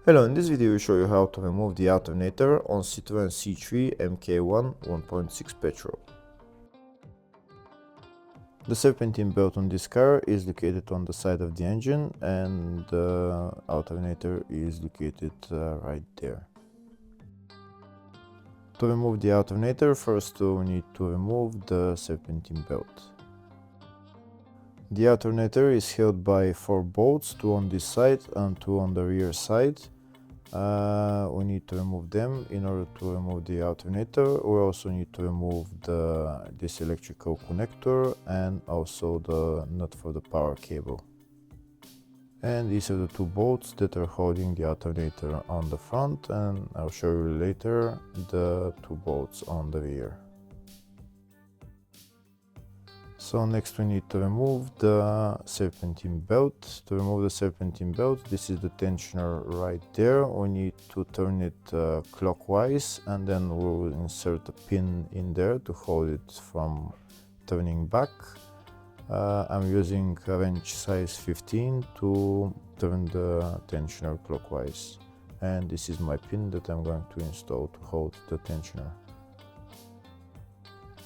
Hello, in this video we show you how to remove the alternator on Citroen C3 Mk1 1.6 petrol. The serpentine belt on this car is located on the side of the engine and the alternator is located right there. To remove the alternator, first we need to remove the serpentine belt. The alternator is held by 4 bolts, 2 on this side and 2 on the rear side. We need to remove them. In order to remove the alternator, we also need to remove this electrical connector and also the nut for the power cable. And these are the 2 bolts that are holding the alternator on the front, and I'll show you later the 2 bolts on the rear. So next we need to remove the serpentine belt. To remove the serpentine belt, this is the tensioner right there. We need to turn it clockwise and then we'll insert a pin in there to hold it from turning back. I'm using a wrench size 15 to turn the tensioner clockwise. And this is my pin that I'm going to install to hold the tensioner.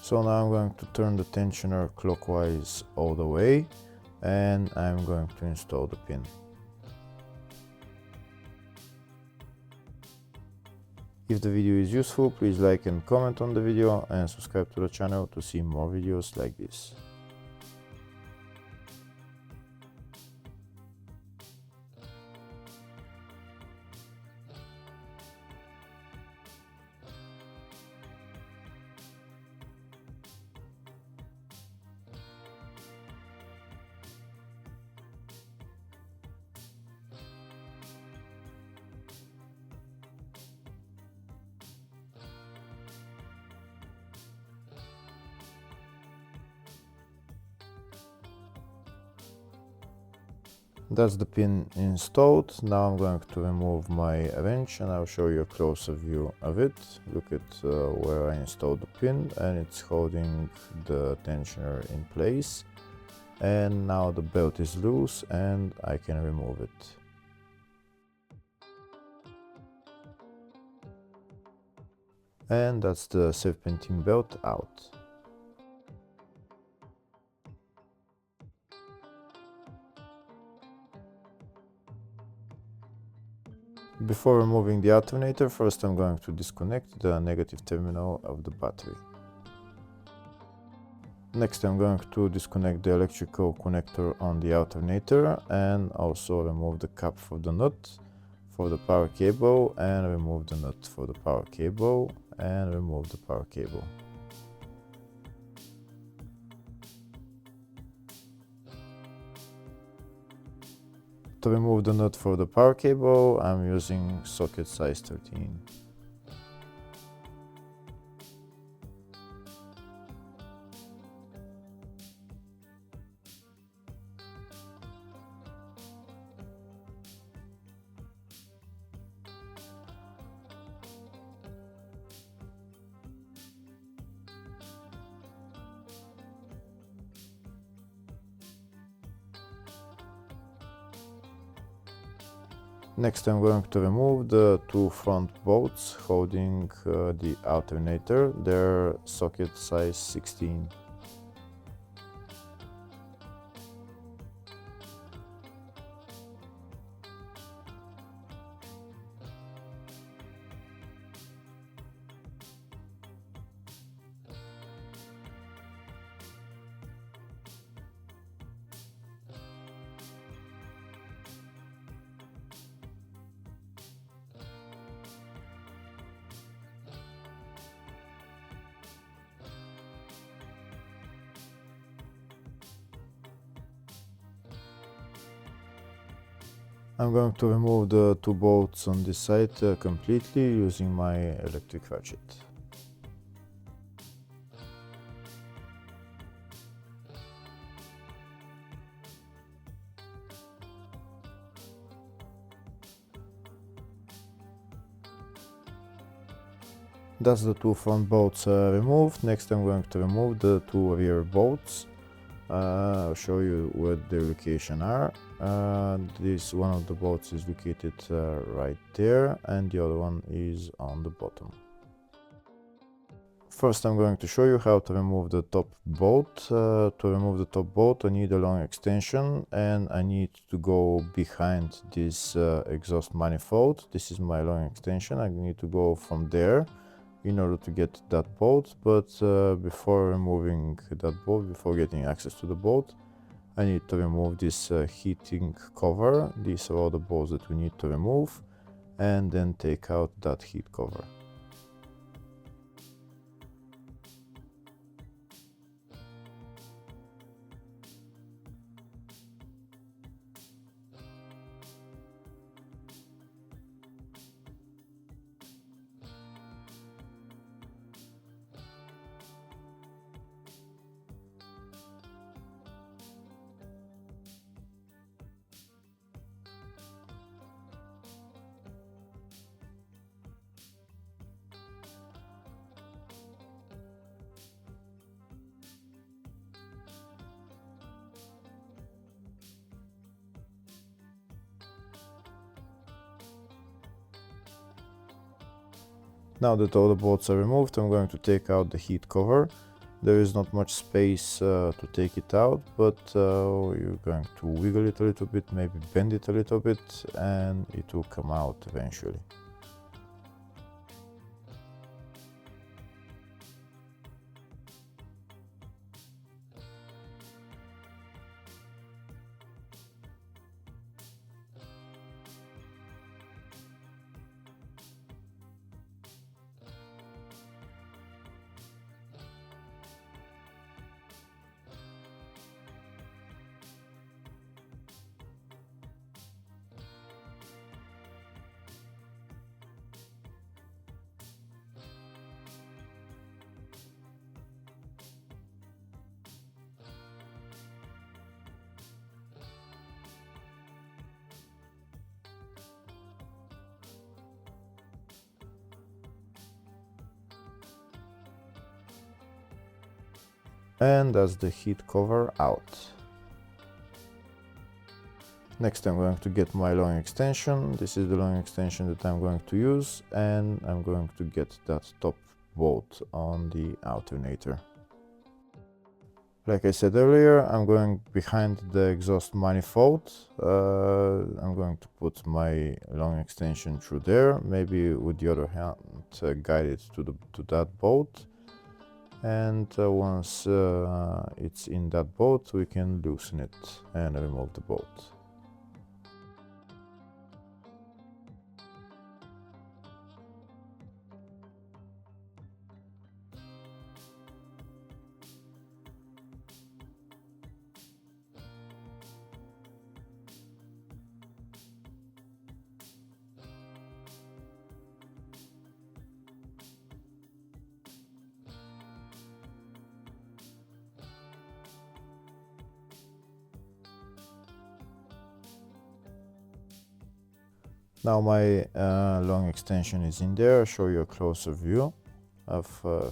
So now I'm going to turn the tensioner clockwise all the way and I'm going to install the pin. If the video is useful, please like and comment on the video and subscribe to the channel to see more videos like this. That's the pin installed. Now I'm going to remove my wrench and I'll show you a closer view of it. Look at where I installed the pin and it's holding the tensioner in place. And now the belt is loose and I can remove it. And that's the serpentine belt out. Before removing the alternator, first I'm going to disconnect the negative terminal of the battery. Next I'm going to disconnect the electrical connector on the alternator and also remove the cap for the nut for the power cable and remove the nut for the power cable and remove the power cable. To remove the nut for the power cable, I'm using socket size 13. Next I'm going to remove the 2 front bolts holding the alternator. They're socket size 16. I'm going to remove the 2 bolts on this side completely using my electric ratchet. That's the 2 front bolts removed. Next I'm going to remove the 2 rear bolts. I'll show you where their location are. This one of the bolts is located right there, and the other one is on the bottom. First, I'm going to show you how to remove the top bolt. To remove the top bolt, I need a long extension, and I need to go behind this exhaust manifold. This is my long extension. I need to go from there in order to get that bolt, but before removing that bolt, before getting access to the bolt, I need to remove this heating cover. These are all the bolts that we need to remove, and then take out that heat cover. Now that all the bolts are removed, I'm going to take out the heat cover. There is not much space to take it out, but you're going to wiggle it a little bit, maybe bend it a little bit, and it will come out eventually. And that's the heat cover out. Next, I'm going to get my long extension. This is the long extension that I'm going to use, and I'm going to get that top bolt on the alternator. Like I said earlier, I'm going behind the exhaust manifold. I'm going to put my long extension through there, maybe with the other hand guide it to that bolt. And once it's in that bolt, we can loosen it and remove the bolt. Now my long extension is in there. I'll show you a closer view of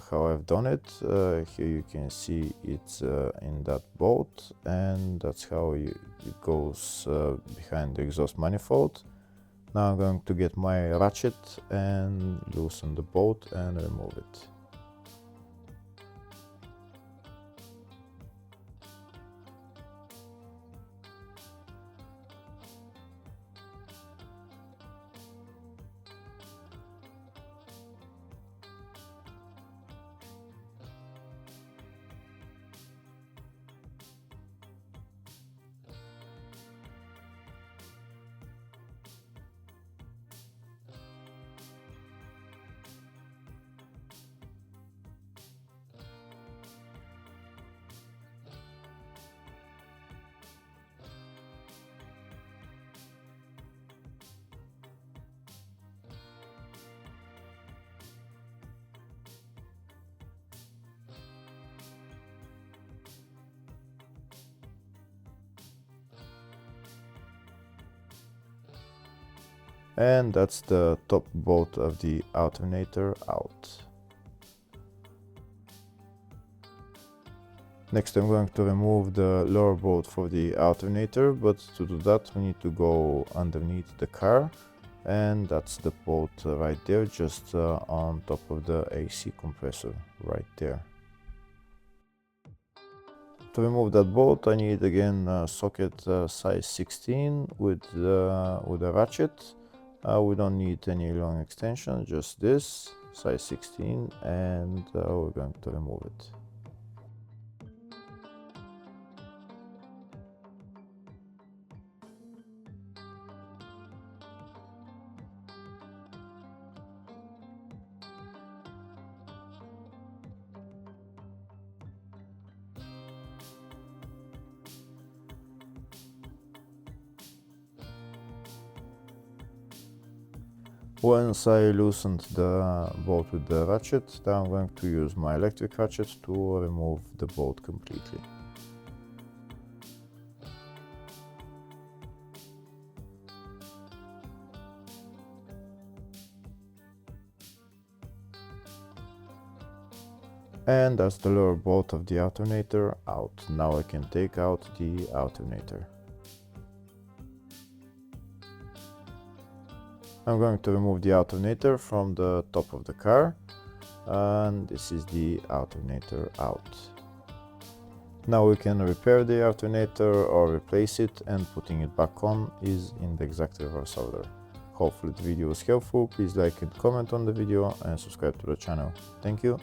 how I've done it. Here you can see it's in that bolt, and that's how it goes behind the exhaust manifold. Now I'm going to get my ratchet and loosen the bolt and remove it. And that's the top bolt of the alternator out. Next I'm going to remove the lower bolt for the alternator, but to do that we need to go underneath the car, and that's the bolt right there, just on top of the AC compressor right there. To remove that bolt I need again a socket size 16 with a ratchet. We don't need any long extension, just this size 16, and we're going to remove it. Once I loosened the bolt with the ratchet, then I'm going to use my electric ratchet to remove the bolt completely. And that's the lower bolt of the alternator out. Now I can take out the alternator. I'm going to remove the alternator from the top of the car, and this is the alternator out. Now we can repair the alternator or replace it, and putting it back on is in the exact reverse order. Hopefully the video was helpful. Please like and comment on the video and subscribe to the channel. Thank you.